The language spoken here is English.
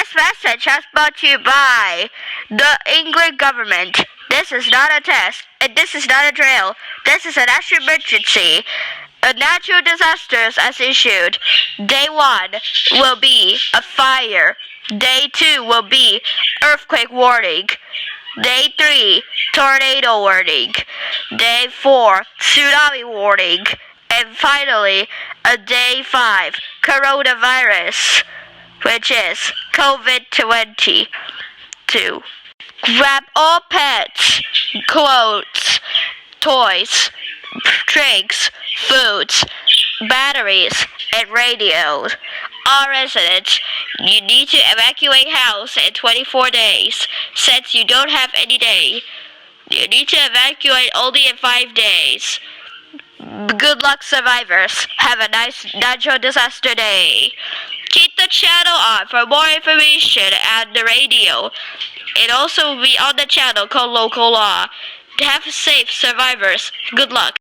This message has brought to you by the England government. This is not a test, and this is not a drill. This is a national emergency. A natural disasters as issued. Day 1 will be a fire. Day 2 will be earthquake warning. Day 3, tornado warning. Day 4, tsunami warning. And finally, a day 5, coronavirus, which is COVID-22. Grab all pets, clothes, toys, drinks, foods, batteries, and radios. All residents, you need to evacuate house in 24 days. Since you don't have any day, you need to evacuate only in 5 days. Good luck, survivors. Have a nice natural disaster day. Keep the channel on for more information on the radio. It also will be on the channel called Local Law. Have safe survivors. Good luck.